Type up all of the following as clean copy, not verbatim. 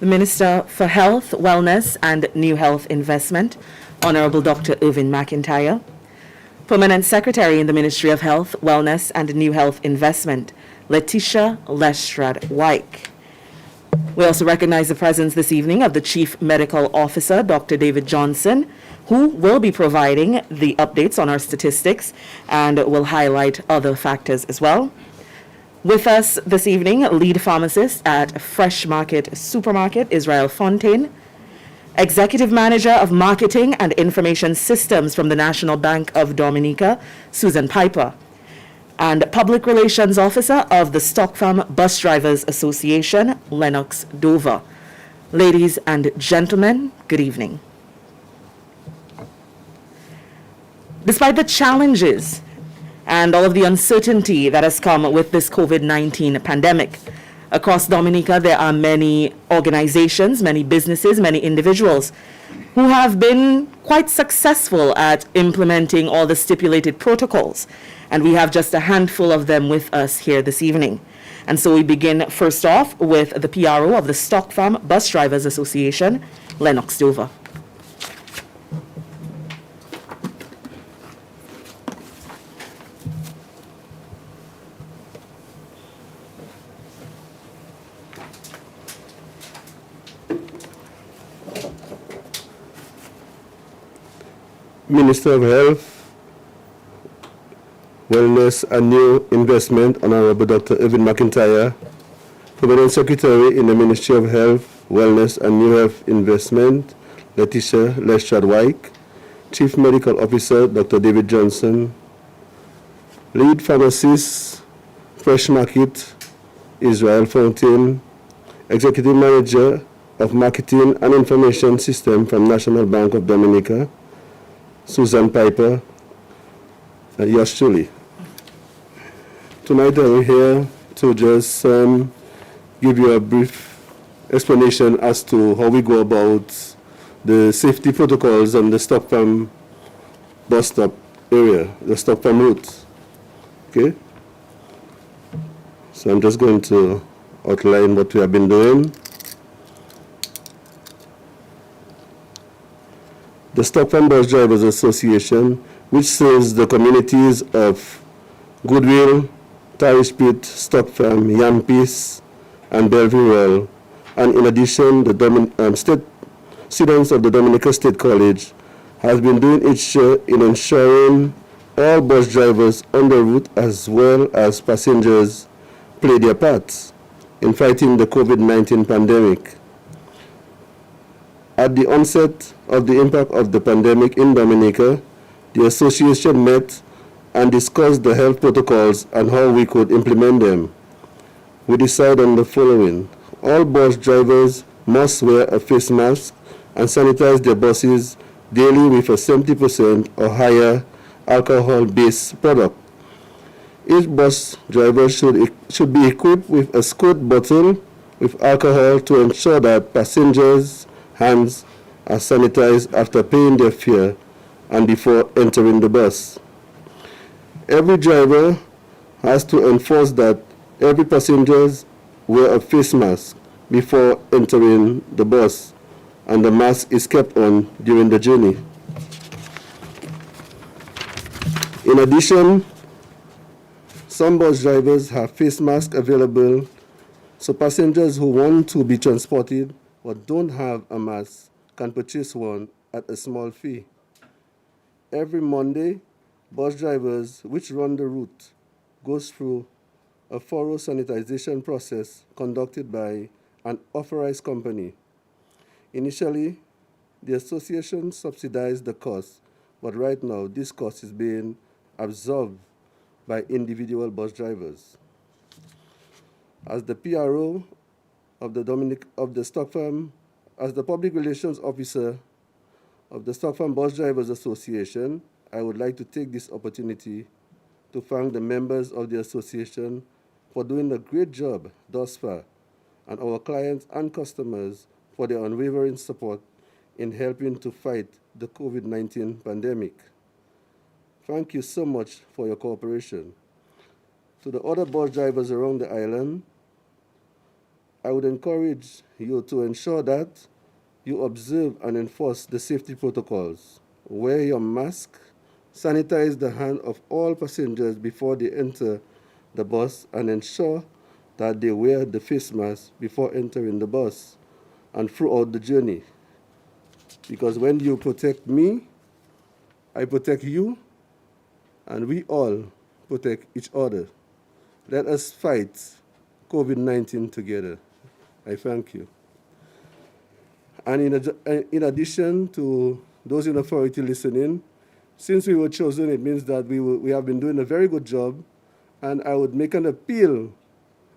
The Minister for Health, Wellness and New Health Investment, Honorable Dr. Irvin McIntyre, Permanent Secretary in the Ministry of Health, Wellness and New Health Investment, Letitia Lestrade-Wyke. We also recognize the presence this evening of the Chief Medical Officer, Dr. David Johnson, who will be providing the updates on our statistics and will highlight other factors as well. With us this evening, lead pharmacist at Fresh Market Supermarket, Israel Fontaine, Executive Manager of Marketing and Information Systems from the National Bank of Dominica, Susan Piper, and Public Relations Officer of the Stock Farm Bus Drivers Association, Lennox Dover. Ladies and gentlemen, good evening. Despite the challenges and all of the uncertainty that has come with this COVID-19 pandemic, across Dominica there are many organizations, many businesses, many individuals who have been quite successful at implementing all the stipulated protocols. And we have just a handful of them with us here this evening. And so we begin first off with the PRO of the Stock Farm Bus Drivers Association, Lennox Dover. Minister of Health, Wellness and New Investment, Honorable Dr. Irvin McIntyre, Permanent Secretary in the Ministry of Health, Wellness and New Health Investment, Letitia Lestrade-Wyke, Chief Medical Officer, Dr. David Johnson, Lead Pharmacist, Fresh Market, Israel Fontaine, Executive Manager of Marketing and Information System from National Bank of Dominica, Susan Piper, and yours truly. Tonight I'm here to just give you a brief explanation as to how we go about the safety protocols on the Stock Farm bus stop area, the Stock Farm route. Okay? So I'm just going to outline what we have been doing. The Stock Farm Bus Drivers Association, which serves the communities of Goodwill, Tarish Pit, Stock Farm, Yampis, and Bellevue Royal, and in addition, the students of the Dominica State College has been doing its share in ensuring all bus drivers on the route as well as passengers play their parts in fighting the COVID-19 pandemic. At the onset of the impact of the pandemic in Dominica, the association met and discussed the health protocols and how we could implement them. We decided on the following. All bus drivers must wear a face mask and sanitize their buses daily with a 70% or higher alcohol-based product. Each bus driver should be equipped with a squirt bottle with alcohol to ensure that passengers' hands are sanitized after paying their fare and before entering the bus. Every driver has to enforce that every passenger wear a face mask before entering the bus, and the mask is kept on during the journey. In addition, some bus drivers have face masks available, so passengers who want to be transported but don't have a mask can purchase one at a small fee. Every Monday, bus drivers which run the route goes through a thorough sanitization process conducted by an authorized company. Initially, the association subsidized the cost, but right now this cost is being absorbed by individual bus drivers. As the PRO of the Stock Farm, as the Public Relations Officer of the Stock Farm Bus Drivers Association, I would like to take this opportunity to thank the members of the association for doing a great job thus far, and our clients and customers for their unwavering support in helping to fight the COVID-19 pandemic. Thank you so much for your cooperation. To the other bus drivers around the island, I would encourage you to ensure that you observe and enforce the safety protocols. Wear your mask, sanitize the hand of all passengers before they enter the bus, and ensure that they wear the face mask before entering the bus and throughout the journey. Because when you protect me, I protect you, and we all protect each other. Let us fight COVID-19 together. I thank you. And in addition to those in authority listening, since we were chosen, it means that we have been doing a very good job, and I would make an appeal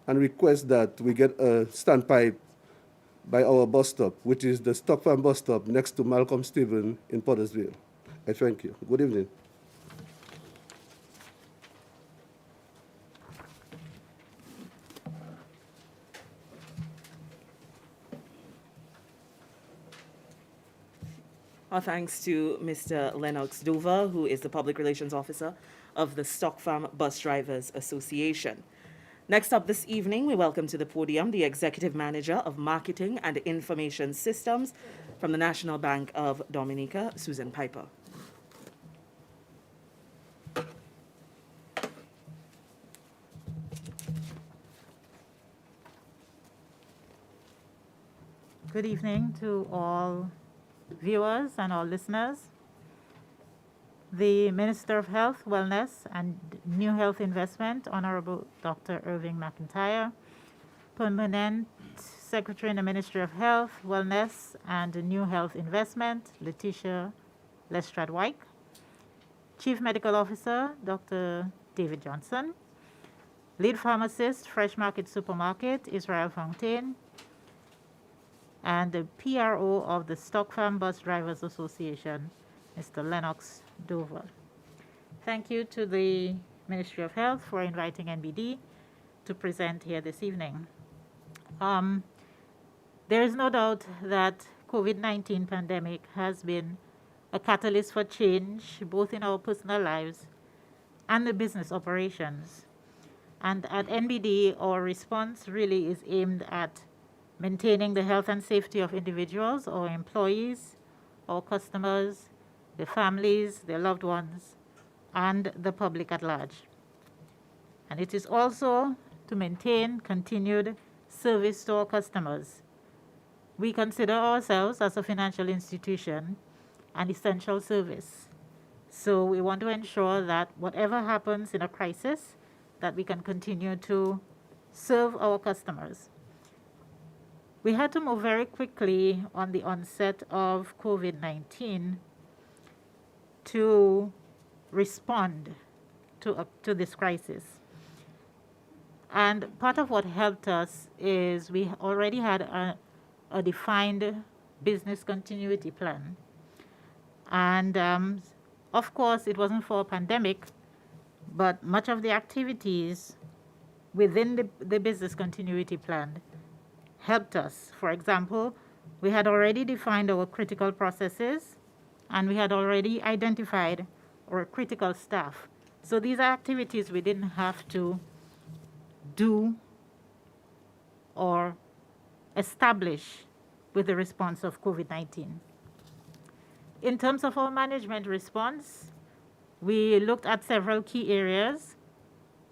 and request that we get a standpipe by our bus stop, which is the Stock Farm bus stop next to Malcolm Stephen in Pottersville. I thank you. Good evening. Our thanks to Mr. Lennox Dover, who is the Public Relations Officer of the Stock Farm Bus Drivers Association. Next up this evening, we welcome to the podium the Executive Manager of Marketing and Information Systems from the National Bank of Dominica, Susan Piper. Good evening to all viewers and all listeners. The Minister of Health, Wellness and New Health Investment, Honorable Dr. Irving McIntyre, Permanent Secretary in the Ministry of Health, Wellness and New Health Investment, Letitia Lestrade-White, Chief Medical Officer, Dr. David Johnson, Lead Pharmacist, Fresh Market Supermarket, Israel Fontaine, and the PRO of the Stock Farm Bus Drivers Association, Mr. Lennox Dover. Thank you to the Ministry of Health for inviting NBD to present here this evening. There is no doubt that COVID-19 pandemic has been a catalyst for change, both in our personal lives and the business operations. And at NBD, our response really is aimed at maintaining the health and safety of individuals, our employees, our customers, their families, their loved ones, and the public at large. And it is also to maintain continued service to our customers. We consider ourselves as a financial institution an essential service. So we want to ensure that whatever happens in a crisis, that we can continue to serve our customers. We had to move very quickly on the onset of COVID-19 to respond to this crisis. And part of what helped us is we already had a defined business continuity plan. And of course, it wasn't for a pandemic, but much of the activities within the business continuity plan helped us. For example, we had already defined our critical processes, and we had already identified our critical staff. So these are activities we didn't have to do or establish with the response of COVID-19. In terms of our management response, we looked at several key areas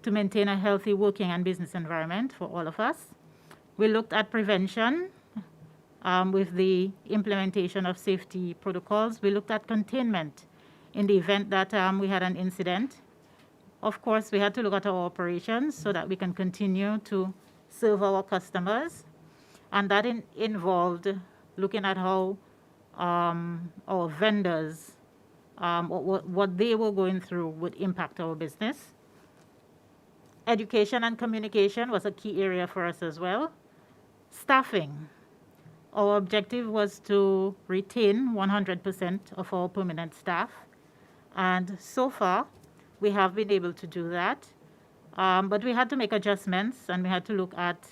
to maintain a healthy working and business environment for all of us. We looked at prevention with the implementation of safety protocols. We looked at containment in the event that we had an incident. Of course, we had to look at our operations so that we can continue to serve our customers. And that involved looking at how our vendors, what they were going through would impact our business. Education and communication was a key area for us as well. Staffing. Our objective was to retain 100% of our permanent staff. And so far, we have been able to do that. But we had to make adjustments, and we had to look at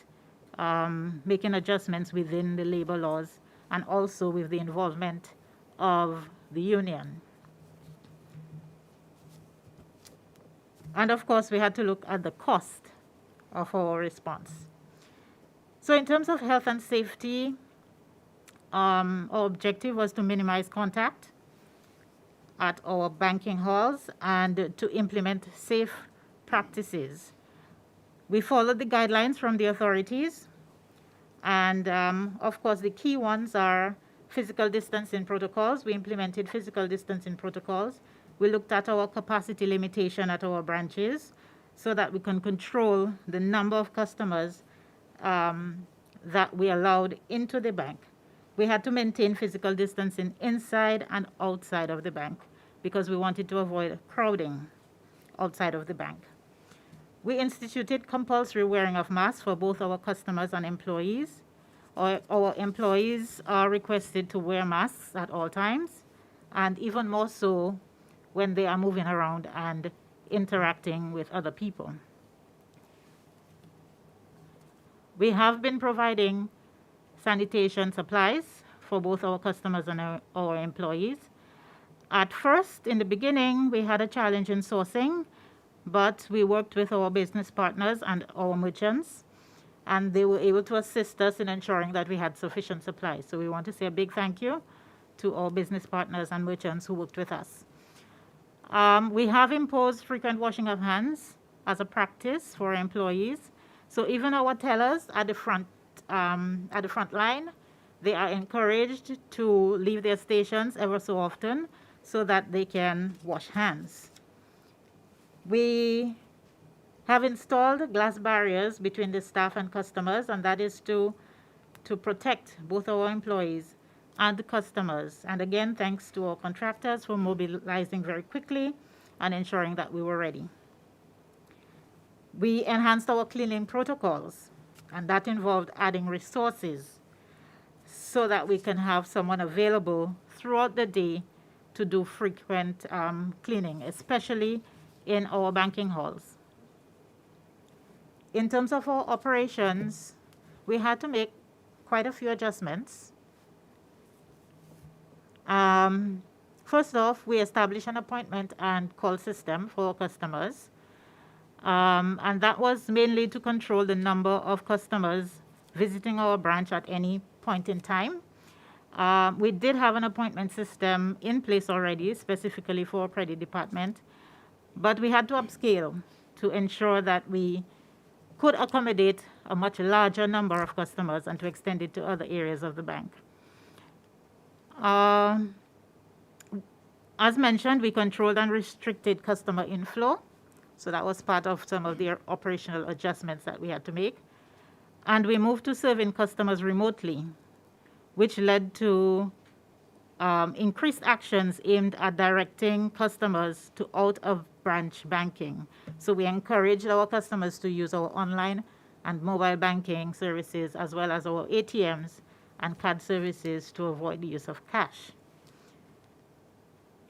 making adjustments within the labor laws and also with the involvement of the union. And of course, we had to look at the cost of our response. So in terms of health and safety, our objective was to minimize contact at our banking halls and to implement safe practices. We followed the guidelines from the authorities, and of course the key ones are physical distancing protocols. We implemented physical distancing protocols. We looked at our capacity limitation at our branches so that we can control the number of customers that we allowed into the bank. We had to maintain physical distancing inside and outside of the bank because we wanted to avoid crowding outside of the bank. We instituted compulsory wearing of masks for both our customers and employees. Our employees are requested to wear masks at all times, and even more so when they are moving around and interacting with other people. We have been providing sanitation supplies for both our customers and our employees. At first, in the beginning, we had a challenge in sourcing, but we worked with our business partners and our merchants, and they were able to assist us in ensuring that we had sufficient supply. So we want to say a big thank you to our business partners and merchants who worked with us. We have imposed frequent washing of hands as a practice for our employees. So even our tellers at the front line, they are encouraged to leave their stations ever so often so that they can wash hands. We have installed glass barriers between the staff and customers, and that is to protect both our employees and the customers. And again, thanks to our contractors for mobilizing very quickly and ensuring that we were ready. We enhanced our cleaning protocols, and that involved adding resources so that we can have someone available throughout the day to do frequent cleaning, especially in our banking halls. In terms of our operations, we had to make quite a few adjustments. First off, we established an appointment and call system for our customers. And that was mainly to control the number of customers visiting our branch at any point in time. We did have an appointment system in place already, specifically for our credit department, but we had to upscale to ensure that we could accommodate a much larger number of customers and to extend it to other areas of the bank. As mentioned, we controlled and restricted customer inflow. So that was part of some of the operational adjustments that we had to make. And we moved to serving customers remotely, which led to increased actions aimed at directing customers to out-of-branch banking. So we encouraged our customers to use our online and mobile banking services, as well as our ATMs and card services to avoid the use of cash.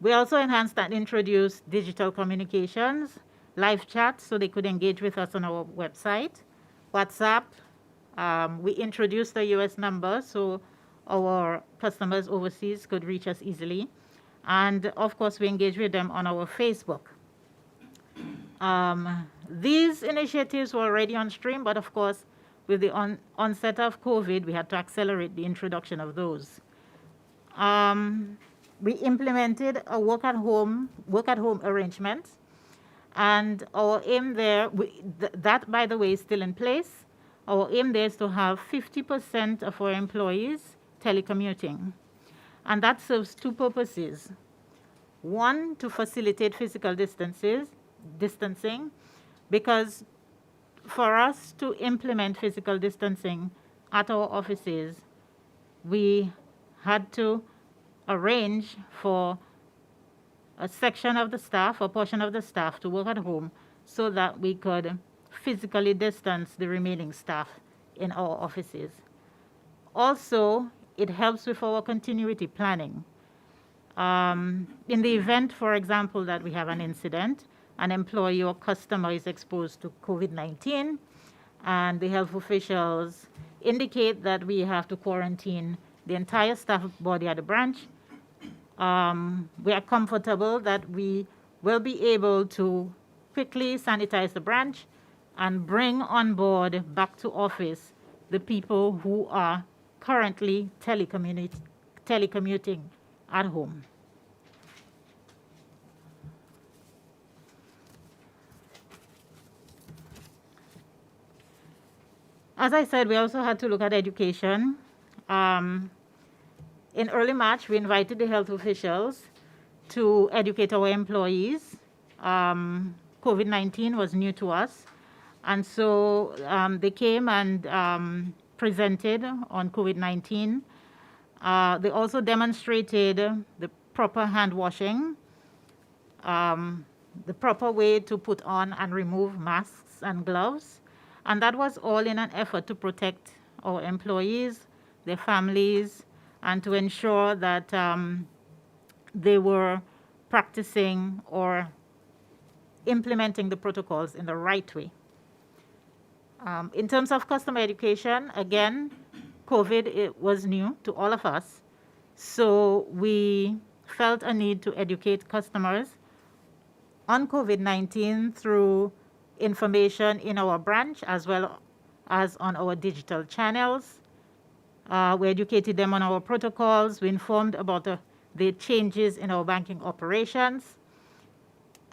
We also enhanced and introduced digital communications, live chat, so they could engage with us on our website, WhatsApp. We introduced a US number so our customers overseas could reach us easily. And of course, we engage with them on our Facebook. These initiatives were already on stream, but of course, with the onset of COVID, we had to accelerate the introduction of those. We implemented a work at home arrangement, and our aim there, that by the way is still in place. Our aim there is to have 50% of our employees telecommuting, and that serves two purposes. One, to facilitate physical distancing, because for us to implement physical distancing at our offices, we had to arrange for a section of the staff, a portion of the staff to work at home so that we could physically distance the remaining staff in our offices. Also, it helps with our continuity planning. In the event, for example, that we have an incident, an employee or customer is exposed to COVID-19, and the health officials indicate that we have to quarantine the entire staff body at the branch, we are comfortable that we will be able to quickly sanitize the branch and bring on board back to office the people who are currently telecommuting at home. As I said, we also had to look at education. In early March, we invited the health officials to educate our employees. COVID-19 was new to us, and so they came and presented on COVID-19. They also demonstrated the proper hand washing, the proper way to put on and remove masks and gloves, and that was all in an effort to protect our employees, their families, and to ensure that they were practicing or implementing the protocols in the right way. In terms of customer education, again, COVID was new to all of us, so we felt a need to educate customers on COVID-19 through information in our branch as well as on our digital channels. We educated them on our protocols. We informed about the changes in our banking operations.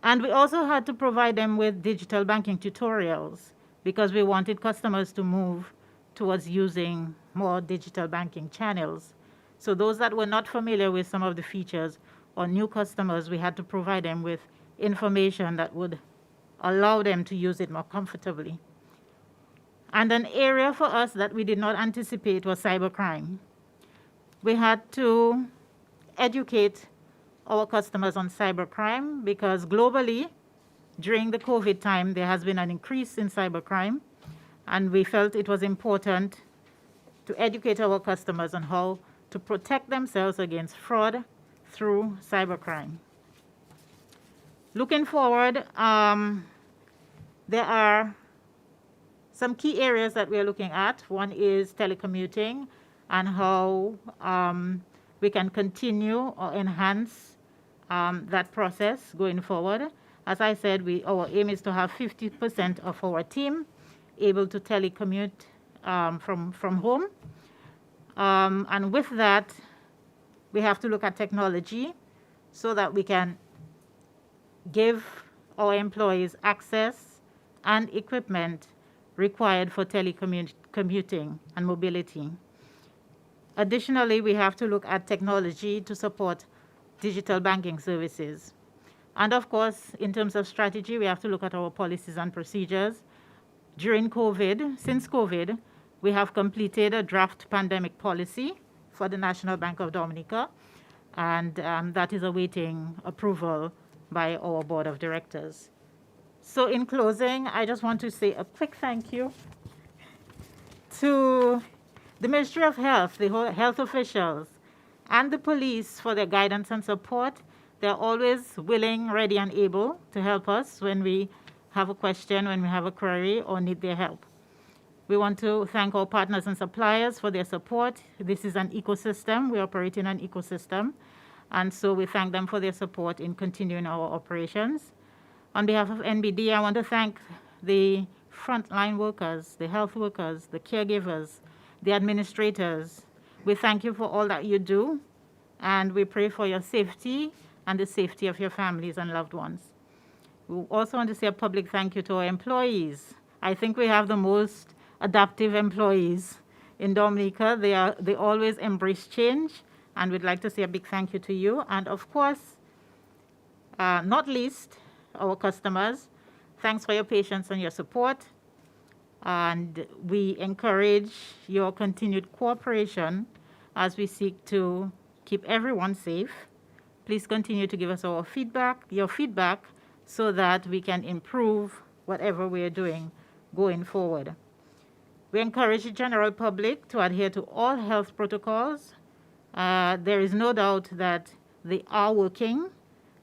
And we also had to provide them with digital banking tutorials because we wanted customers to move towards using more digital banking channels. So those that were not familiar with some of the features or new customers, we had to provide them with information that would allow them to use it more comfortably. And an area for us that we did not anticipate was cybercrime. We had to educate our customers on cybercrime because globally, during the COVID time, there has been an increase in cybercrime, and we felt it was important to educate our customers on how to protect themselves against fraud through cybercrime. Looking forward, there are some key areas that we are looking at. One is telecommuting and how we can continue or enhance that process going forward. As I said, our aim is to have 50% of our team able to telecommute from home. And with that, we have to look at technology so that we can give our employees access and equipment required for telecommuting and mobility. Additionally, we have to look at technology to support digital banking services. And of course, in terms of strategy, we have to look at our policies and procedures. During COVID, since COVID, we have completed a draft pandemic policy for the National Bank of Dominica, and that is awaiting approval by our board of directors. So in closing, I just want to say a quick thank you to the Ministry of Health, the health officials, and the police for their guidance and support. They're always willing, ready, and able to help us when we have a question, when we have a query, or need their help. We want to thank our partners and suppliers for their support. This is an ecosystem. We operate in an ecosystem. And so we thank them for their support in continuing our operations. On behalf of NBD, I want to thank the frontline workers, the health workers, the caregivers, the administrators. We thank you for all that you do, and we pray for your safety and the safety of your families and loved ones. We also want to say a public thank you to our employees. I think we have the most adaptive employees in Dominica. They always embrace change, and we'd like to say a big thank you to you. And of course, not least, our customers. Thanks for your patience and your support. And we encourage your continued cooperation as we seek to keep everyone safe. Please continue to give us your feedback, so that we can improve whatever we are doing going forward. We encourage the general public to adhere to all health protocols. There is no doubt that they are working,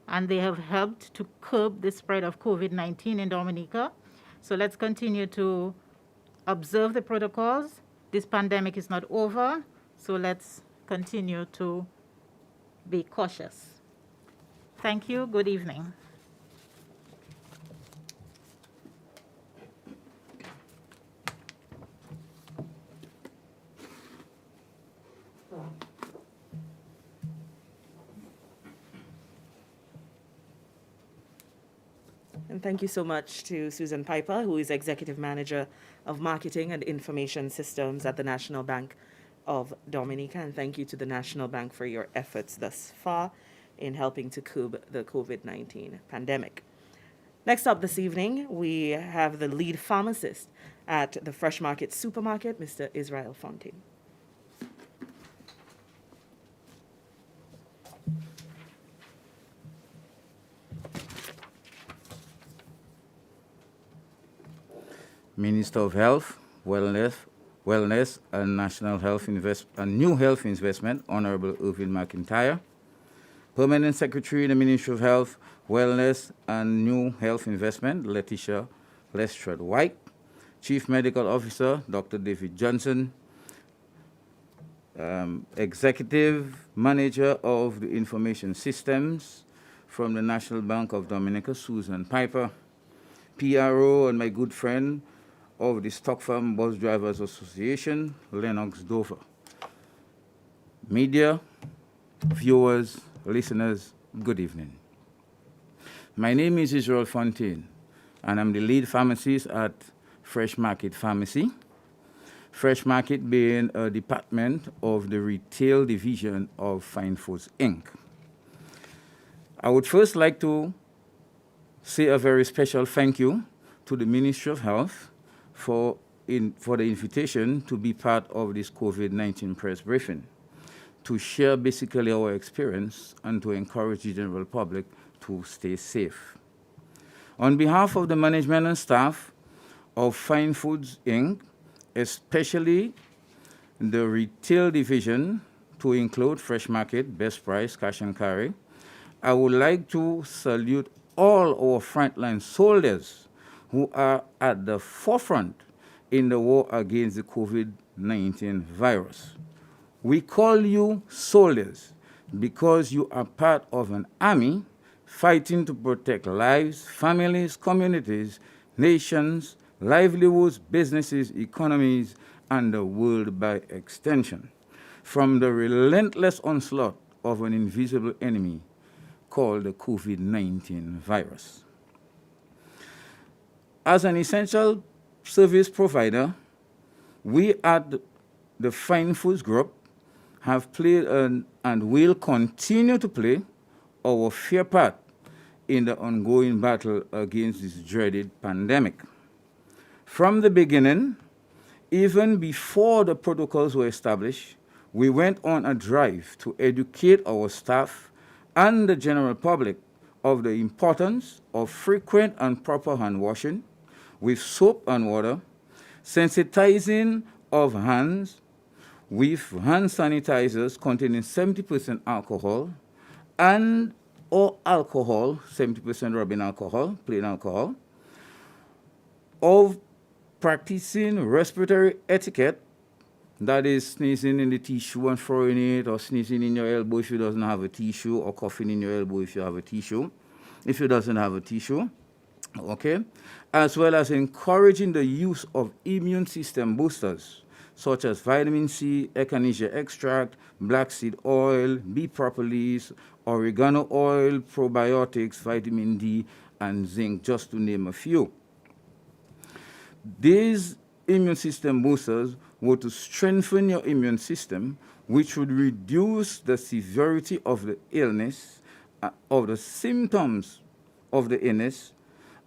and they have helped to curb the spread of COVID-19 in Dominica. So let's continue to observe the protocols. This pandemic is not over, so let's continue to be cautious. Thank you. Good evening. And thank you so much to Susan Piper, who is Executive Manager of Marketing and Information Systems at the National Bank of Dominica. And thank you to the National Bank for your efforts thus far in helping to curb the COVID-19 pandemic. Next up this evening, we have the lead pharmacist at the Fresh Market Supermarket, Mr. Israel Fontaine. Minister of Health, Wellness and National Health and New Health Investment, Honorable Irvin McIntyre. Permanent Secretary in the Ministry of Health, Wellness and New Health Investment, Letitia Lestrade White. Chief Medical Officer, Dr. David Johnson. Executive Manager of the Information Systems from the National Bank of Dominica, Susan Piper. PRO and my good friend of the Stock Farm Bus Drivers Association, Lennox Dover. Media, viewers, listeners, good evening. My name is Israel Fontaine, and I'm the lead pharmacist at Fresh Market Pharmacy. Fresh Market being a department of the retail division of Fine Foods, Inc. I would first like to say a very special thank you to the Ministry of Health for the invitation to be part of this COVID-19 press briefing, to share basically our experience and to encourage the general public to stay safe. On behalf of the management and staff of Fine Foods, Inc., especially the retail division to include Fresh Market, Best Price, Cash and Carry, I would like to salute all our frontline soldiers who are at the forefront in the war against the COVID-19 virus. We call you soldiers because you are part of an army fighting to protect lives, families, communities, nations, livelihoods, businesses, economies, and the world by extension, from the relentless onslaught of an invisible enemy called the COVID-19 virus. As an essential service provider, we at the Fine Foods Group have played and will continue to play our fair part in the ongoing battle against this dreaded pandemic. From the beginning, even before the protocols were established, we went on a drive to educate our staff and the general public of the importance of frequent and proper hand washing with soap and water, sensitizing of hands with hand sanitizers containing 70% alcohol and or alcohol, 70% rubbing alcohol, plain alcohol, of practicing respiratory etiquette, that is sneezing in the tissue and throwing it, or sneezing in your elbow if you doesn't have a tissue, or coughing in your elbow if you have a tissue, if you doesn't have a tissue, okay? As well as encouraging the use of immune system boosters, such as vitamin C, echinacea extract, black seed oil, bee propolis, oregano oil, probiotics, vitamin D, and zinc, just to name a few. These immune system boosters were to strengthen your immune system, which would reduce the severity of the illness, of the symptoms of the illness,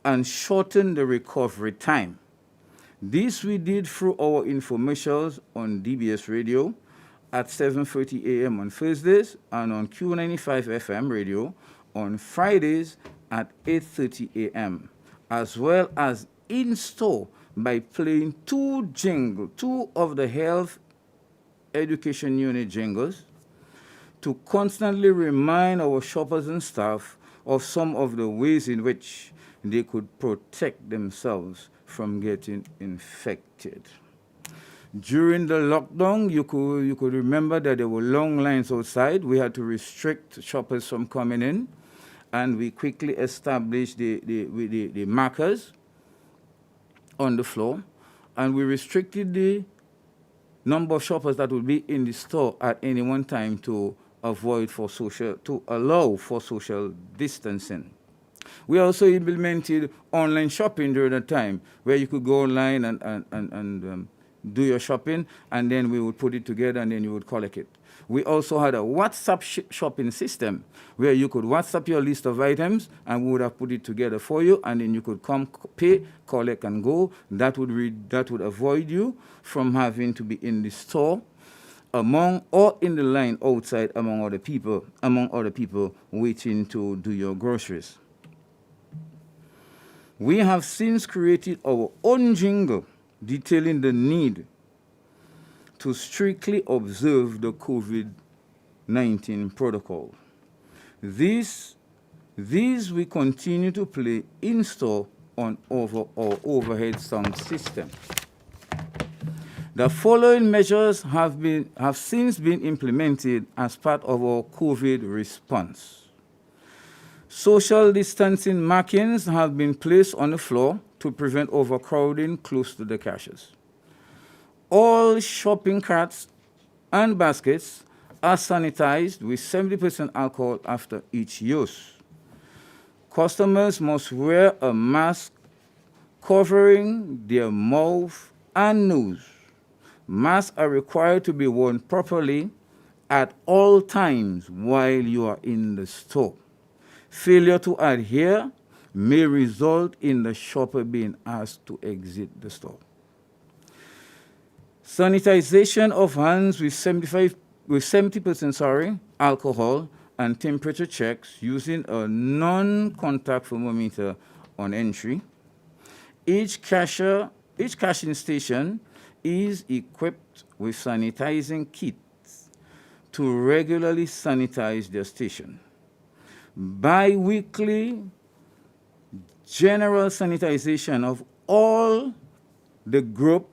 and shorten the recovery time. This we did through our infomercials on DBS Radio at 7:30 a.m. on Thursdays and on Q95 FM radio on Fridays at 8:30 a.m., as well as in store by playing two of the health education unit jingles to constantly remind our shoppers and staff of some of the ways in which they could protect themselves from getting infected. During the lockdown, you could remember that there were long lines outside. We had to restrict shoppers from coming in, and we quickly established the markers on the floor, and we restricted the number of shoppers that would be in the store at any one time to allow for social distancing. We also implemented online shopping during that time, where you could go online and do your shopping, and then we would put it together, and then you would collect it. We also had a WhatsApp shopping system where you could WhatsApp your list of items, and we would have put it together for you, and then you could come pay, collect, and go. That would avoid you from having to be in the store among or in the line outside among other people waiting to do your groceries. We have since created our own jingle detailing the need to strictly observe the COVID-19 protocol. These we continue to play in store on our overhead sound system. The following measures have since been implemented as part of our COVID response. Social distancing markings have been placed on the floor to prevent overcrowding close to the cashiers. All shopping carts and baskets are sanitized with 70% alcohol after each use. Customers must wear a mask covering their mouth and nose. Masks are required to be worn properly at all times while you are in the store. Failure to adhere may result in the shopper being asked to exit the store. Sanitization of hands with 70% alcohol and temperature checks using a non-contact thermometer on entry. Each cashing station is equipped with sanitizing kits to regularly sanitize their station. Bi-weekly general sanitization of all the group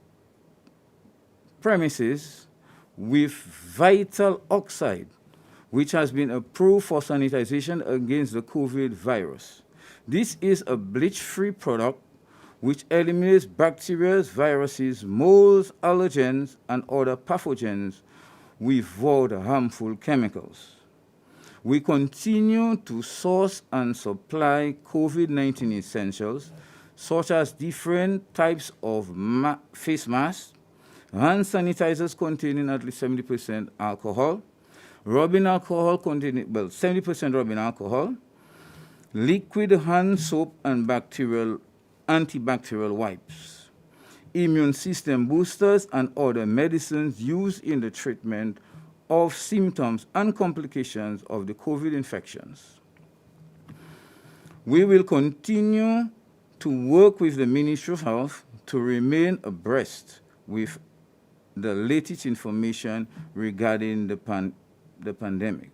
premises with vital oxide, which has been approved for sanitization against the COVID virus. This is a bleach-free product which eliminates bacteria, viruses, molds, allergens, and other pathogens without harmful chemicals. We continue to source and supply COVID-19 essentials, such as different types of face masks, hand sanitizers containing at least 70% alcohol, rubbing alcohol containing, 70% rubbing alcohol, liquid hand soap and antibacterial wipes, immune system boosters, and other medicines used in the treatment of symptoms and complications of the COVID infections. We will continue to work with the Ministry of Health to remain abreast with the latest information regarding the pandemic.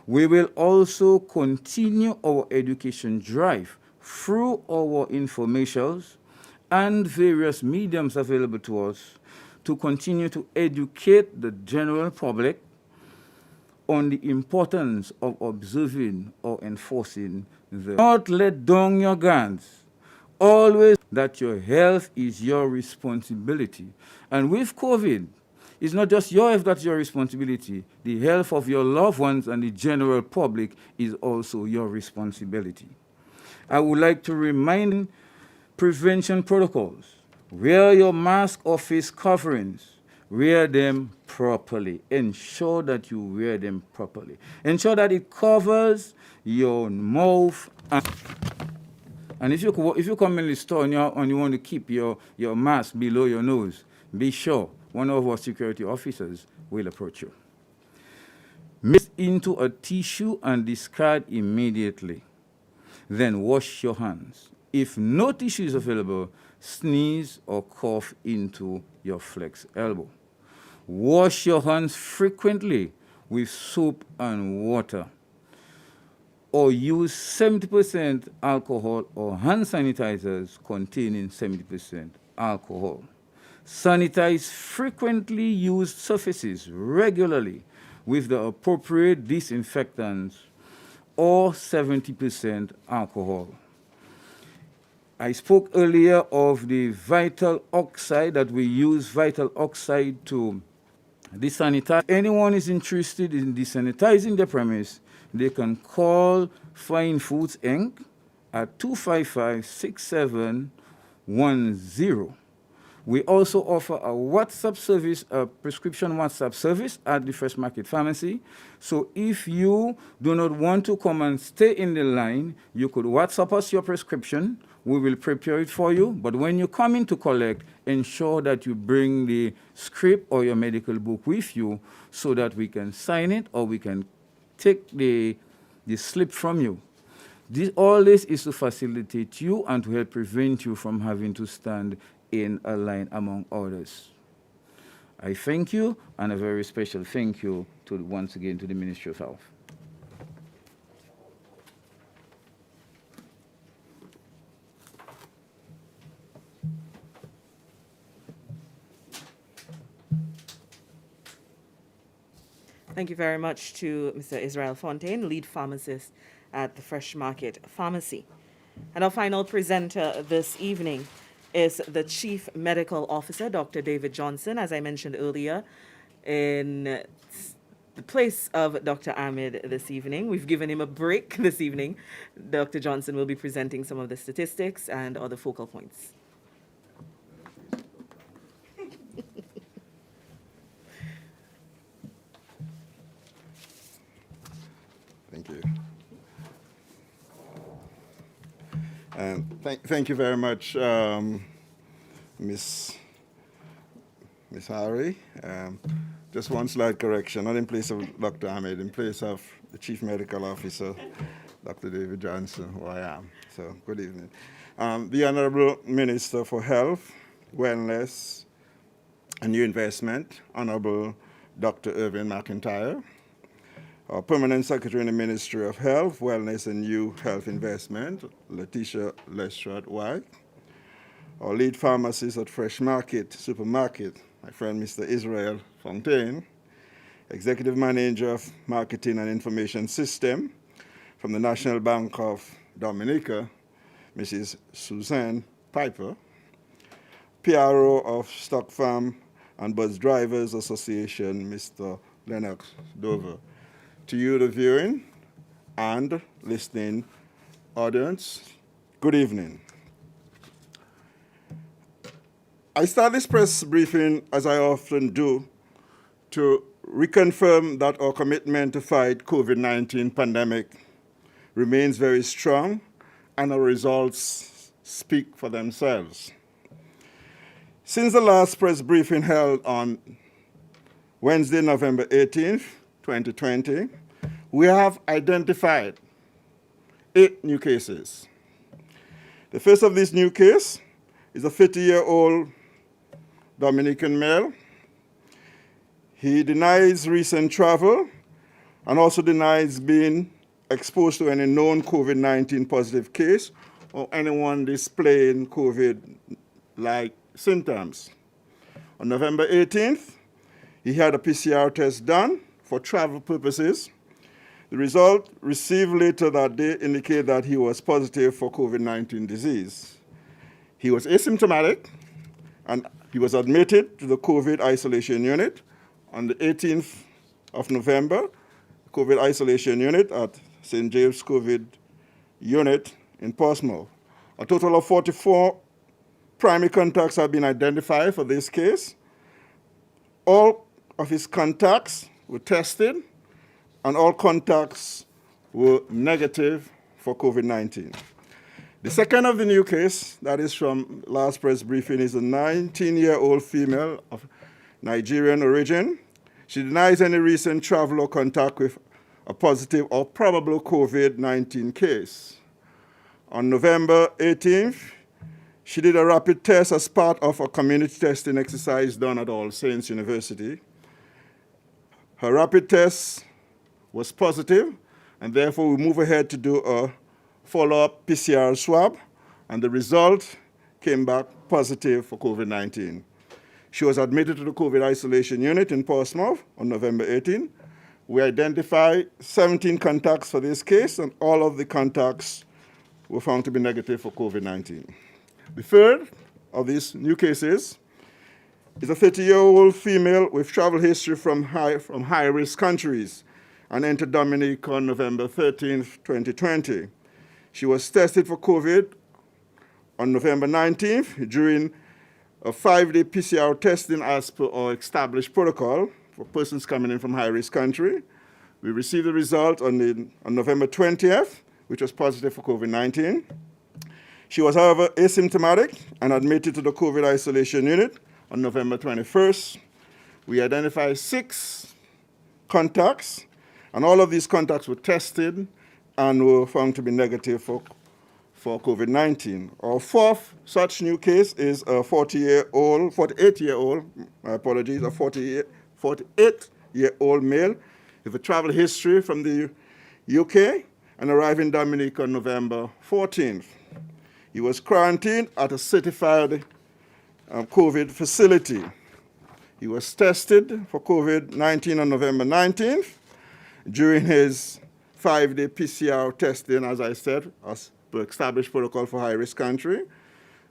We will also continue our education drive through our informations and various mediums available to us to continue to educate the general public on the importance of observing or enforcing the not let down your guards. Always that your health is your responsibility. And with COVID, it's not just your health that's your responsibility. The health of your loved ones and the general public is also your responsibility. I would like to remind prevention protocols. Wear your mask or face coverings. Wear them properly. Ensure that you wear them properly. Ensure that it covers your mouth. And if you come in the store and you want to keep your mask below your nose, be sure one of our security officers will approach you. Mix into a tissue and discard immediately. Then wash your hands. If no tissue is available, sneeze or cough into your flexed elbow. Wash your hands frequently with soap and water, or use 70% alcohol or hand sanitizers containing 70% alcohol. Sanitize frequently used surfaces regularly with the appropriate disinfectants or 70% alcohol. I spoke earlier of the vital oxide, that we use vital oxide to desanitize. Anyone is interested in desanitizing their premise, they can call Fine Foods Inc. at 255-6710. We also offer a WhatsApp service, a prescription WhatsApp service at the Fresh Market Pharmacy. So if you do not want to come and stay in the line, you could WhatsApp us your prescription. We will prepare it for you. But when you come in to collect, ensure that you bring the script or your medical book with you so that we can sign it or we can take the slip from you. All this is to facilitate you and to help prevent you from having to stand in a line among others. I thank you, and a very special thank you once again to the Ministry of Health. Thank you very much to Mr. Israel Fontaine, lead pharmacist at the Fresh Market Pharmacy. And our final presenter this evening is the Chief Medical Officer, Dr. David Johnson, as I mentioned earlier, in the place of Dr. Ahmed this evening. We've given him a break this evening. Dr. Johnson will be presenting some of the statistics and other focal points. Thank you. Thank you very much, Miss Harry. Just one slight correction, not in place of Dr. Ahmed, in place of the Chief Medical Officer, Dr. David Johnson, who I am. So, good evening. The Honorable Minister for Health, Wellness, and New Investment, Honorable Dr. Irvin McIntyre, our Permanent Secretary in the Ministry of Health, Wellness, and New Health Investment, Letitia Lestrade-White, our lead pharmacist at Fresh Market Supermarket, my friend Mr. Israel Fontaine, Executive Manager of Marketing and Information System from the National Bank of Dominica, Mrs. Suzanne Piper, PRO of Stock Farm and Bus Drivers Association, Mr. Lennox Dover. To you, the viewing and listening audience, good evening. I start this press briefing, as I often do, to reconfirm that our commitment to fight COVID-19 pandemic remains very strong, and our results speak for themselves. Since the last press briefing held on Wednesday, November 18th, 2020, we have identified 8 new cases. The first of these new cases is a 50-year-old Dominican male. He denies recent travel and also denies being exposed to any known COVID-19 positive case or anyone displaying COVID-like symptoms. On November 18th, he had a PCR test done for travel purposes. The result received later that day indicated that he was positive for COVID-19 disease. He was asymptomatic, and he was admitted to the COVID isolation unit on the 18th of November, COVID isolation unit at St. James COVID unit in Portsmouth. A total of 44 primary contacts have been identified for this case. All of his contacts were tested, and all contacts were negative for COVID-19. The second of the new case, that is from last press briefing, is a 19-year-old female of Nigerian origin. She denies any recent travel or contact with a positive or probable COVID-19 case. On November 18th, she did a rapid test as part of a community testing exercise done at All Saints University. Her rapid test was positive, and therefore we move ahead to do a follow-up PCR swab, and the result came back positive for COVID-19. She was admitted to the COVID isolation unit in Portsmouth on November 18. We identified 17 contacts for this case, and all of the contacts were found to be negative for COVID-19. The third of these new cases is a 30-year-old female with travel history from high-risk countries and entered Dominica on November 13th, 2020. She was tested for COVID on November 19th during a 5-day PCR testing as per our established protocol for persons coming in from high-risk country. We received the result on November 20th, which was positive for COVID-19. She was, however, asymptomatic and admitted to the COVID isolation unit on November 21st. We identified 6 contacts, and all of these contacts were tested and were found to be negative for COVID-19. Our 4th such new case is a 48-year-old, my apologies, a 48-year-old male with a travel history from the UK and arrived in Dominica on November 14th. He was quarantined at a certified COVID facility. He was tested for COVID-19 on November 19th during his 5-day PCR testing, as I said, as per established protocol for high-risk country.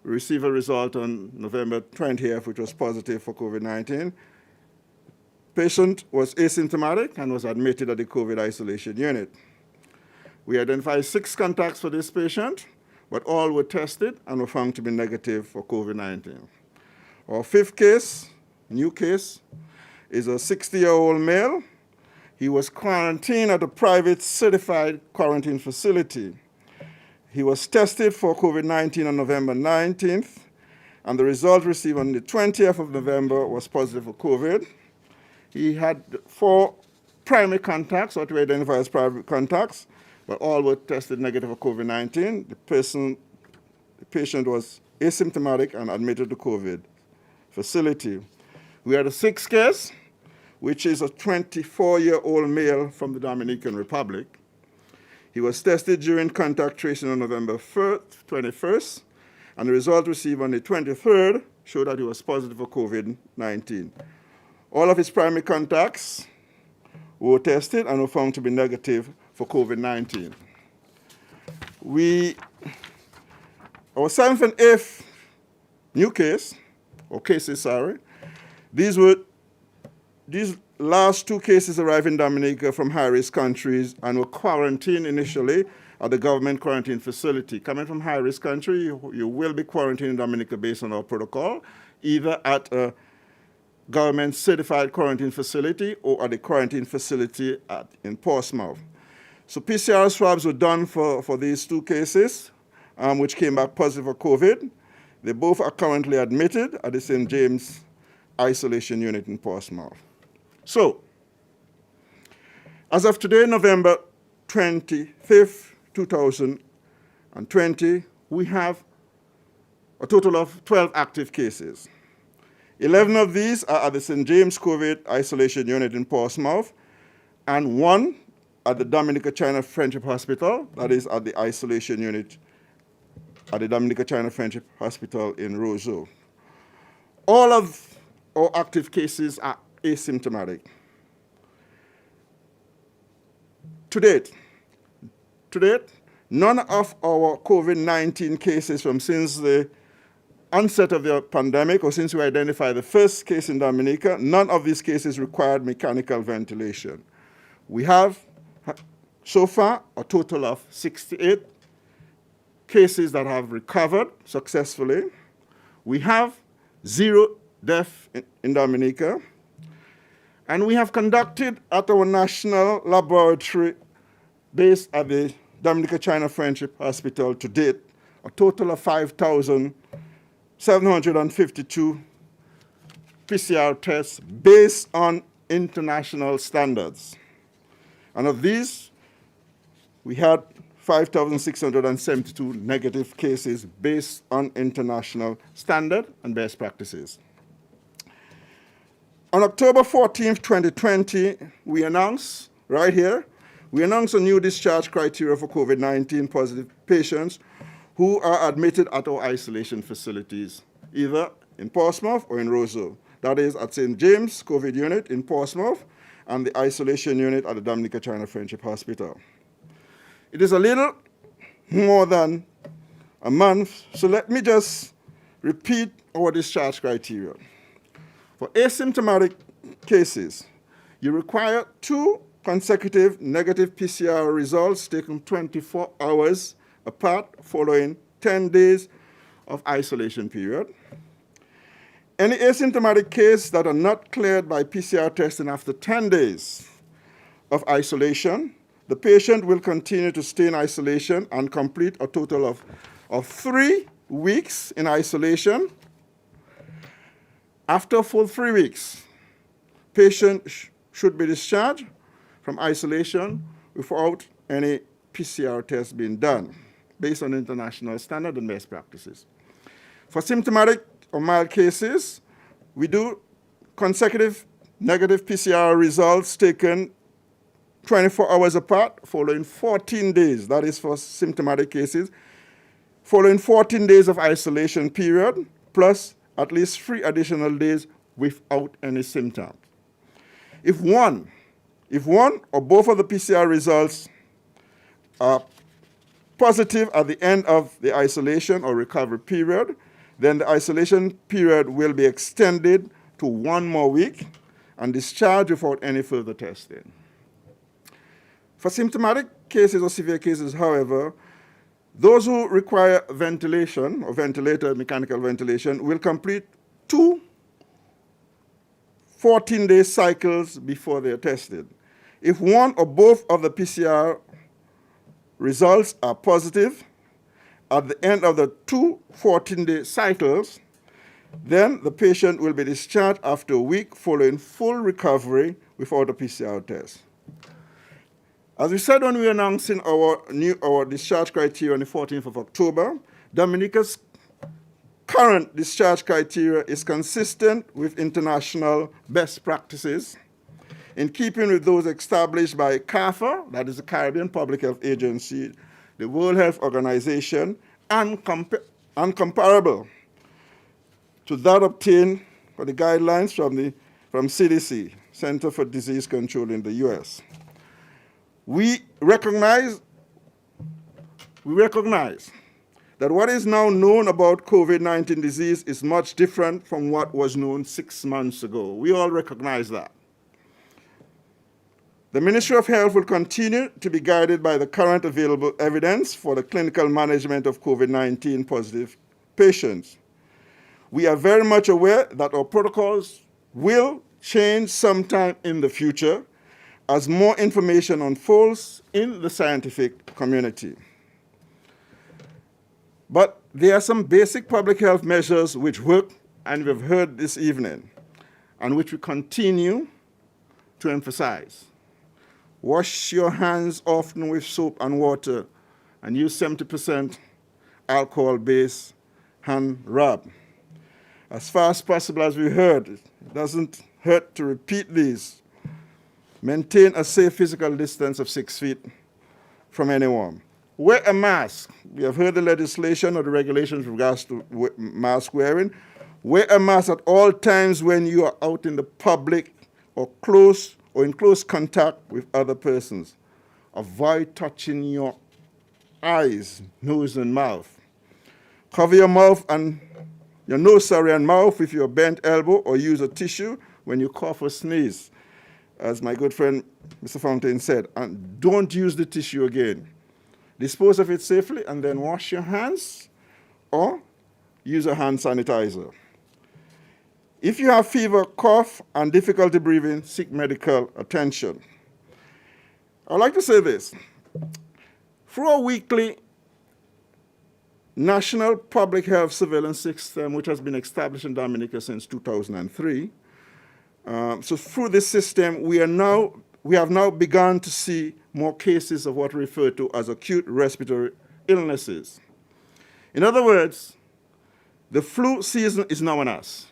We received a result on November 20th, which was positive for COVID-19. Patient was asymptomatic and was admitted at the COVID isolation unit. We identified 6 contacts for this patient, but all were tested and were found to be negative for COVID-19. Our 5th case, new case, is a 60-year-old male. He was quarantined at a private certified quarantine facility. He was tested for COVID-19 on November 19th, and the result received on the 20th of November was positive for COVID. He had 4 primary contacts, what we identify as primary contacts, but all were tested negative for COVID-19. The patient was asymptomatic and admitted to COVID facility. We had a 6th case, which is a 24-year-old male from the Dominican Republic. He was tested during contact tracing on November 21st, and the result received on the 23rd showed that he was positive for COVID-19. All of his primary contacts were tested and were found to be negative for COVID-19. Our 7th and 8th new case, or cases, sorry, these last 2 cases arrived in Dominica from high-risk countries and were quarantined initially at the government quarantine facility. Coming from high-risk country, you will be quarantined in Dominica based on our protocol, either at a government certified quarantine facility or at the quarantine facility in Portsmouth. So PCR swabs were done for these 2 cases, which came back positive for COVID. They both are currently admitted at the St. James isolation unit in Portsmouth. So, as of today, November 25th, 2020, we have a total of 12 active cases. 11 of these are at the St. James COVID isolation unit in Portsmouth, and 1 at the Dominica China Friendship Hospital, that is at the isolation unit at the Dominica China Friendship Hospital in Roseau. All of our active cases are asymptomatic. To date, none of our COVID-19 cases from since the onset of the pandemic, or since we identified the first case in Dominica, none of these cases required mechanical ventilation. We have, so far, a total of 68 cases that have recovered successfully. We have 0 deaths in Dominica. And we have conducted at our national laboratory based at the Dominica China Friendship Hospital to date a total of 5,752 PCR tests based on international standards. And of these, we had 5,672 negative cases based on international standard and best practices. On October 14th, 2020, we announced, right here, we announced a new discharge criteria for COVID-19 positive patients who are admitted at our isolation facilities, either in Portsmouth or in Roseau. That is at St. James COVID unit in Portsmouth and the isolation unit at the Dominica China Friendship Hospital. It is a little more than a month, so let me just repeat our discharge criteria. For asymptomatic cases, you require 2 consecutive negative PCR results taken 24 hours apart following 10 days of isolation period. Any asymptomatic cases that are not cleared by PCR testing after 10 days of isolation, the patient will continue to stay in isolation and complete a total of 3 weeks in isolation. After a full 3 weeks, patient should be discharged from isolation without any PCR test being done, based on international standard and best practices. For symptomatic or mild cases, we do consecutive negative PCR results taken 24 hours apart following 14 days. That is for symptomatic cases. Following 14 days of isolation period, plus at least 3 additional days without any symptoms. If one or both of the PCR results are positive at the end of the isolation or recovery period, then the isolation period will be extended to 1 more week and discharged without any further testing. For symptomatic cases or severe cases, however, those who require ventilation or mechanical ventilation, will complete 2 14-day cycles before they are tested. If one or both of the PCR results are positive at the end of the 2 14-day cycles, then the patient will be discharged after a week following full recovery without a PCR test. As we said when we were announcing our discharge criteria on the 14th of October, Dominica's current discharge criteria is consistent with international best practices in keeping with those established by CARPHA, that is the Caribbean Public Health Agency, the World Health Organization, and comparable to that obtained for the guidelines from CDC, Center for Disease Control in the US. We recognize that what is now known about COVID-19 disease is much different from what was known 6 months ago. We all recognize that. The Ministry of Health will continue to be guided by the current available evidence for the clinical management of COVID-19 positive patients. We are very much aware that our protocols will change sometime in the future as more information unfolds in the scientific community. But there are some basic public health measures which work, and we've heard this evening, and which we continue to emphasize. Wash your hands often with soap and water, and use 70% alcohol-based hand rub. As far as possible, as we heard, it doesn't hurt to repeat these. Maintain a safe physical distance of 6 feet from anyone. Wear a mask. We have heard the legislation or the regulations with regards to mask wearing. Wear a mask at all times when you are out in the public or in close contact with other persons. Avoid touching your eyes, nose, and mouth. Cover your nose and mouth with your bent elbow, or use a tissue when you cough or sneeze, as my good friend Mr. Fontaine said, and don't use the tissue again. Dispose of it safely and then wash your hands or use a hand sanitizer. If you have fever, cough, and difficulty breathing, seek medical attention. I'd like to say this. Through a weekly national public health surveillance system, which has been established in Dominica since 2003, so through this system, we have now begun to see more cases of what we refer to as acute respiratory illnesses. In other words, the flu season is now on us.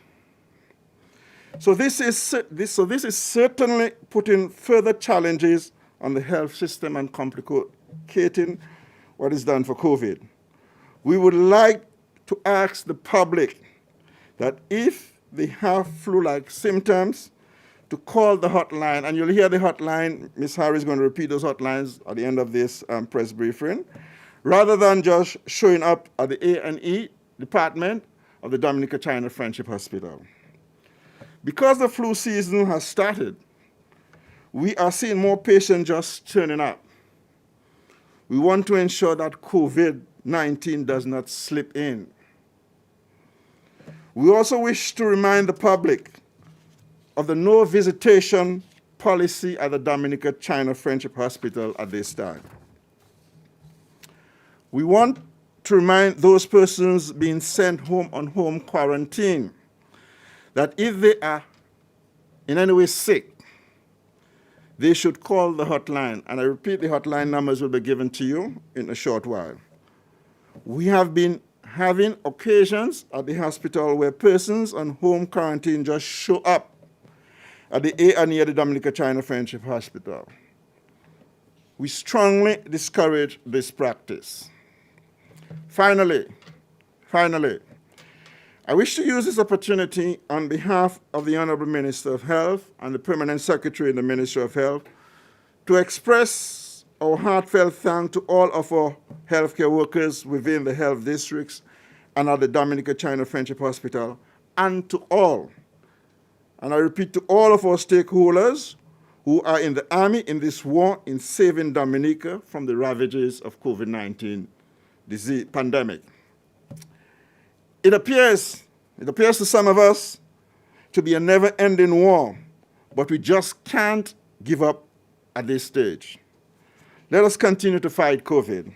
So this is certainly putting further challenges on the health system and complicating what is done for COVID. We would like to ask the public that if they have flu-like symptoms, to call the hotline, and you'll hear the hotline. Ms. Harris is going to repeat those hotlines at the end of this press briefing, rather than just showing up at the A&E department of the Dominica China Friendship Hospital. Because the flu season has started, we are seeing more patients just turning up. We want to ensure that COVID-19 does not slip in. We also wish to remind the public of the no visitation policy at the Dominica China Friendship Hospital at this time. We want to remind those persons being sent home on home quarantine that if they are in any way sick, they should call the hotline. And I repeat, the hotline numbers will be given to you in a short while. We have been having occasions at the hospital where persons on home quarantine just show up at the A&E at the Dominica China Friendship Hospital. We strongly discourage this practice. Finally, I wish to use this opportunity on behalf of the Honorable Minister of Health and the Permanent Secretary in the Ministry of Health to express our heartfelt thanks to all of our healthcare workers within the health districts and at the Dominica China Friendship Hospital, and to all, and I repeat, to all of our stakeholders who are in the army in this war in saving Dominica from the ravages of COVID-19 disease pandemic. It appears to some of us to be a never-ending war, but we just can't give up at this stage. Let us continue to fight COVID.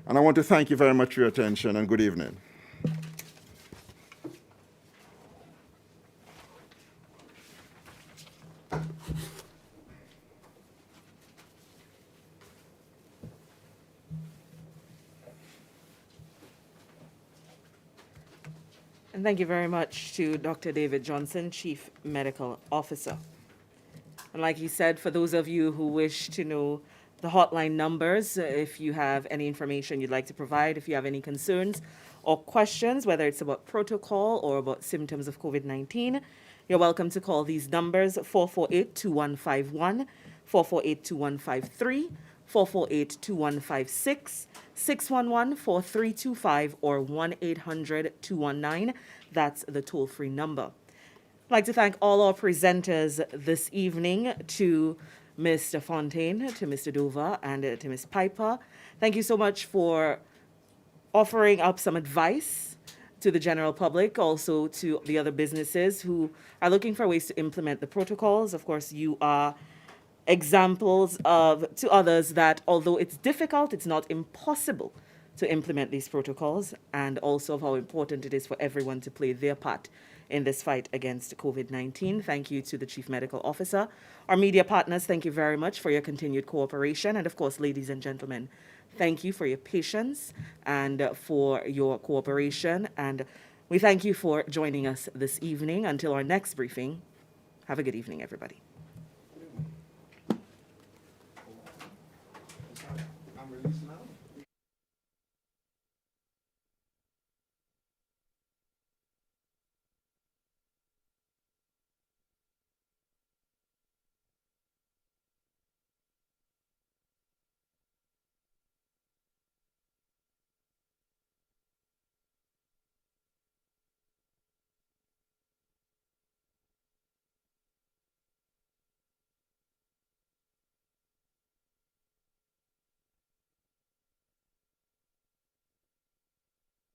And I want to thank you very much for your attention, and good evening. And thank you very much to Dr. David Johnson, Chief Medical Officer. And like he said, for those of you who wish to know the hotline numbers, if you have any information you'd like to provide, if you have any concerns or questions, whether it's about protocol or about symptoms of COVID-19, you're welcome to call these numbers: 448-2151, 448-2153, 448-2156, 611-4325, or 1-800-219. That's the toll-free number. I'd like to thank all our presenters this evening, to Mr. Fontaine, to Mr. Dover, and to Ms. Piper. Thank you so much for offering up some advice to the general public, also to the other businesses who are looking for ways to implement the protocols. Of course, you are examples to others that although it's difficult, it's not impossible to implement these protocols, and also of how important it is for everyone to play their part in this fight against COVID-19. Thank you to the Chief Medical Officer. Our media partners, thank you very much for your continued cooperation. And of course, ladies and gentlemen, thank you for your patience and for your cooperation. And we thank you for joining us this evening. Until our next briefing, have a good evening, everybody.